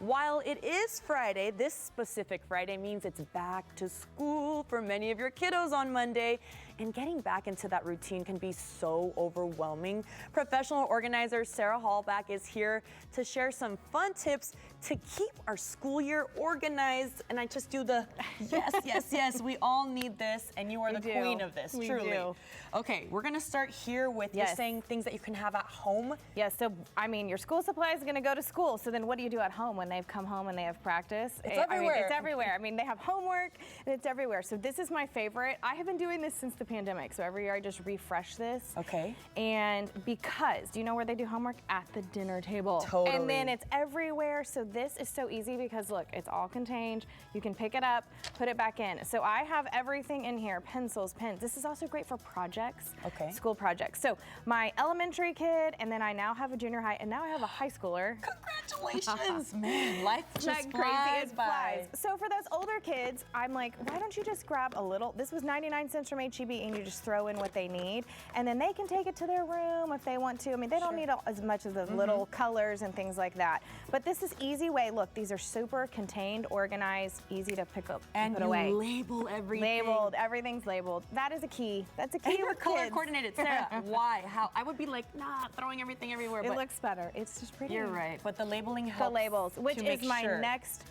While it is Friday, this specific Friday means it's back to school for many of your kiddos on Monday, and getting back into that routine can be so overwhelming. Professional organizer Sarah Halbach is here to share some fun tips to keep our school year organized. And I just do the yes, we all need this, and you are the queen of this, truly. Okay, we're gonna start here with you're saying things that you can have at home. Yes, so I mean, your school supplies are gonna go to school, so then what do you do at home when they've come home and they have practice? It's everywhere. I mean, it's everywhere. I mean, they have homework, and it's everywhere. So this is my favorite. I have been doing this since the pandemic, so every year I just refresh this. Okay. And because, do you know where they do homework? At the dinner table. Totally. And then it's everywhere, so this is so easy because look, it's all contained. You can pick it up, put it back in. So I have everything in here, pencils, pens. This is also great for projects, school projects. So my elementary kid, and then I now have a junior high, and now I have a high schooler. Congratulations, man, life just flies by. So for those older kids, I'm like, why don't you just grab a little, this was 99 cents from HEB, and you just throw in what they need, and then they can take it to their room if they want to. I mean, they don't need as much of the little colors and things like that. But this is easy way. Look, these are super contained, organized, easy to pick up and put away. Label everything. Labeled, everything's labeled. That is a key. That's a key with color coordinated. Sarah, why? How? I would be like, nah, throwing everything everywhere. It looks better. It's just pretty. You're right, but the labeling helps. The labels, which is my next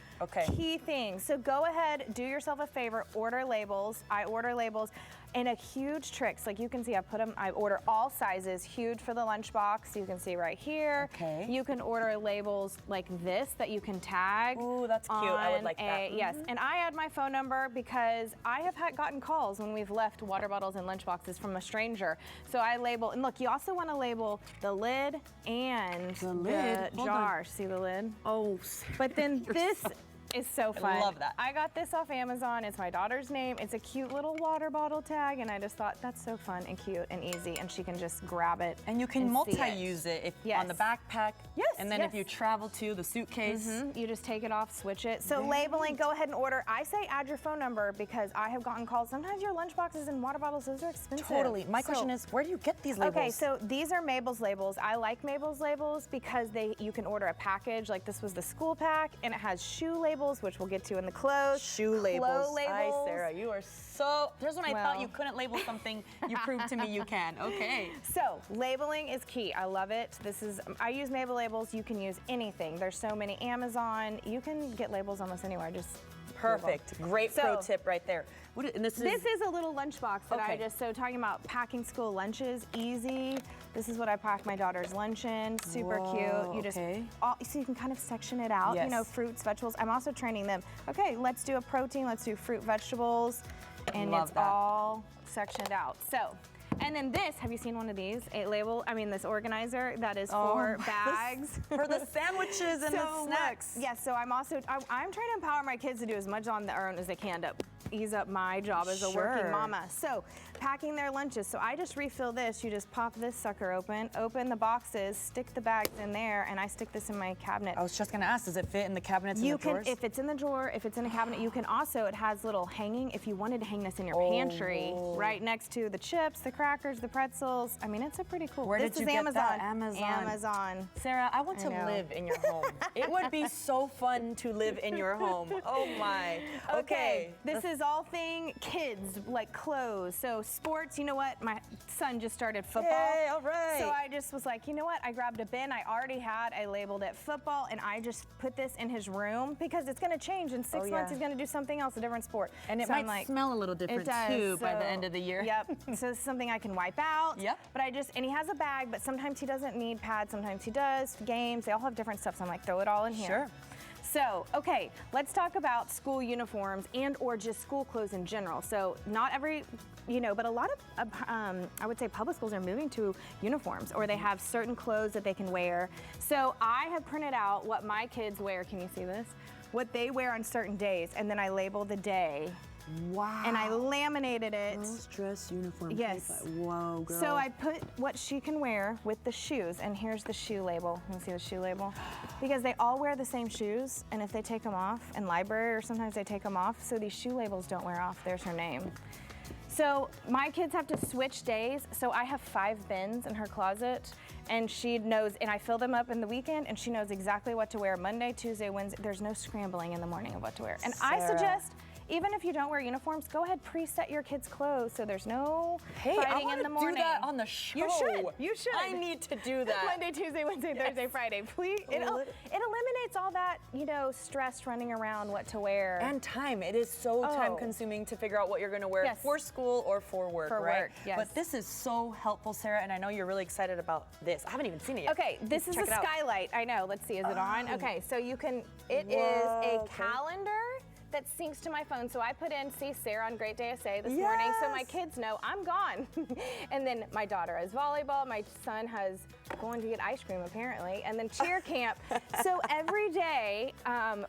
key thing. So go ahead, do yourself a favor, order labels. I order labels. And a huge trick, so like you can see, I order all sizes, huge for the lunchbox. You can see right here. Okay. You can order labels like this that you can tag. Ooh, that's cute. I would like that. Yes, and I add my phone number because I have gotten calls when we've left water bottles and lunchboxes from a stranger. So I label, and look, you also want to label the lid and the jar. See the lid? Oh. But then this is so fun. I love that. I got this off Amazon. It's my daughter's name. It's a cute little water bottle tag, and I just thought that's so fun and cute and easy, and she can just grab it. And you can multi-use it if on the backpack. Yes. And then if you travel to the suitcase. You just take it off, switch it. So labeling, go ahead and order. I say add your phone number because I have gotten calls. Sometimes your lunchboxes and water bottles, those are expensive. Totally. My question is, where do you get these labels? Okay, so these are Mabel's labels. I like Mabel's labels because you can order a package. Like this was the school pack, and it has shoe labels, which we'll get to in the clothes. Shoe labels. Hi, Sarah. You are so. There's when I thought you couldn't label something. You proved to me you can. Okay. So labeling is key. I love it. I use Mabel labels. You can use anything. There's so many. Amazon. You can get labels almost anywhere. Just perfect. Great pro tip right there. This is a little lunchbox that so talking about packing school lunches, easy. This is what I pack my daughter's lunch in, super cute. You so you can kind of section it out, you know, fruits, vegetables. I'm also training them, okay, let's do a protein, let's do fruit, vegetables, and it's all sectioned out. So, and then this, have you seen one of these? This organizer that is for bags. For the sandwiches and the snacks. Yes, so I'm trying to empower my kids to do as much on their own as they can to ease up my job as a working mama. So packing their lunches. So I just refill this. You just pop this sucker open the boxes, stick the bags in there, and I stick this in my cabinet. I was just gonna ask, does it fit in the cabinets and the drawers? If it's in the drawer, if it's in a cabinet, you can also, it has little hanging, if you wanted to hang this in your pantry, right next to the chips, the crackers, the pretzels. I mean, it's a pretty cool. Where did you get that? Amazon. Sarah, I want to live in your home. It would be so fun to live in your home. Oh my. Okay. This is all thing kids, like clothes. So sports, you know what? My son just started football. Yay, all right. So I just was like, you know what? I grabbed a bin I already had. I labeled it football, and I just put this in his room because it's going to change. In 6 months, he's going to do something else, a different sport. And it might smell a little different too by the end of the year. Yep. So it's something I can wipe out. Yep. But and he has a bag, but sometimes he doesn't need pads, sometimes he does. Games, they all have different stuff, so I'm like, throw it all in here. Sure. So, okay, let's talk about school uniforms or just school clothes in general. So not every, but a lot of, I would say public schools are moving to uniforms, or they have certain clothes that they can wear. So I have printed out what my kids wear. Can you see this? What they wear on certain days, and then I label the day. Wow. And I laminated it. Girls dress uniform. Yes. Whoa, girl. So I put what she can wear with the shoes, and here's the shoe label. You see the shoe label? Because they all wear the same shoes, and if they take them off in library, or sometimes they take them off, so these shoe labels don't wear off. There's her name. So my kids have to switch days. So I have 5 bins in her closet, and she knows, and I fill them up in the weekend, and she knows exactly what to wear Monday, Tuesday, Wednesday. There's no scrambling in the morning of what to wear. And I suggest, even if you don't wear uniforms, go ahead, preset your kids' clothes so there's no fighting in the morning. Do that on the show. You should. You should. I need to do that. Monday, Tuesday, Wednesday, Thursday, Friday. Please. It eliminates all that, stress running around what to wear. And time. It is so time consuming to figure out what you're going to wear for school or for work, for right? Work, yes. But this is so helpful, Sarah, and I know you're really excited about this. I haven't even seen it yet. Okay, this is a skylight. I know. Let's see. Is it on? Okay, so you can, it is a calendar that syncs to my phone. So I put in, see Sarah on Great Day SA this morning, so my kids know I'm gone. And then my daughter has volleyball, my son has going to get ice cream apparently, and then cheer camp. So every day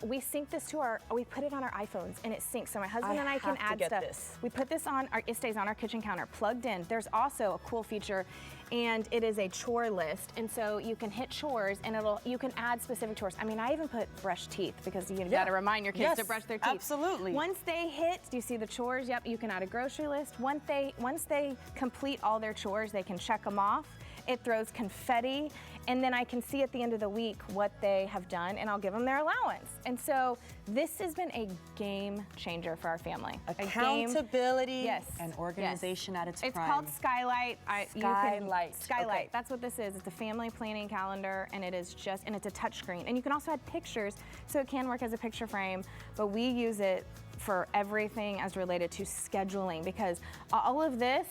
we sync this to we put it on our iPhones and it syncs. So my husband and I can add stuff. We put this on, it stays on our kitchen counter, plugged in. There's also a cool feature, and it is a chore list. And so you can hit chores and you can add specific chores. I mean, I even put brush teeth because you gotta remind your kids to brush their teeth. Absolutely. Once they hit, do you see the chores? Yep, you can add a grocery list. Once they complete all their chores, they can check them off. It throws confetti, and then I can see at the end of the week what they have done, and I'll give them their allowance. And so this has been a game changer for our family. Accountability and organization at its prime. It's called Skylight. Skylight. Skylight. That's what this is. It's a family planning calendar, and it's a touch screen. And you can also add pictures, so it can work as a picture frame, but we use it for everything as related to scheduling, because all of this,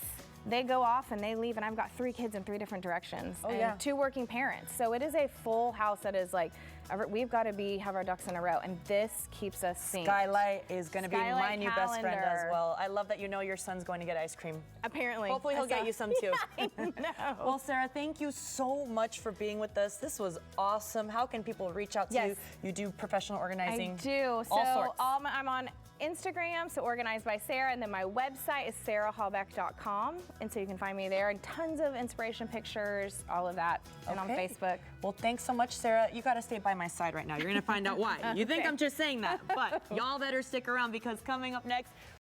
they go off and they leave, and I've got 3 kids in 3 different directions and 2 working parents. So it is a full house that is like, we've got to have our ducks in a row, and this keeps us synced. Skylight is going to be my new best friend as well. I love that you know your son's going to get ice cream. Apparently. Hopefully he'll get you some too. I know. Well, Sarah, thank you so much for being with us. This was awesome. How can people reach out to you? You do professional organizing. I do. All sorts. I'm on Instagram, so Organized by Sarah, and then my website is sarahhalbach.com, and so you can find me there, and tons of inspiration pictures, all of that, and on Facebook. Well, thanks so much, Sarah. You got to stay by my side right now. You're going to find out why. You think I'm just saying that, but y'all better stick around, because coming up next,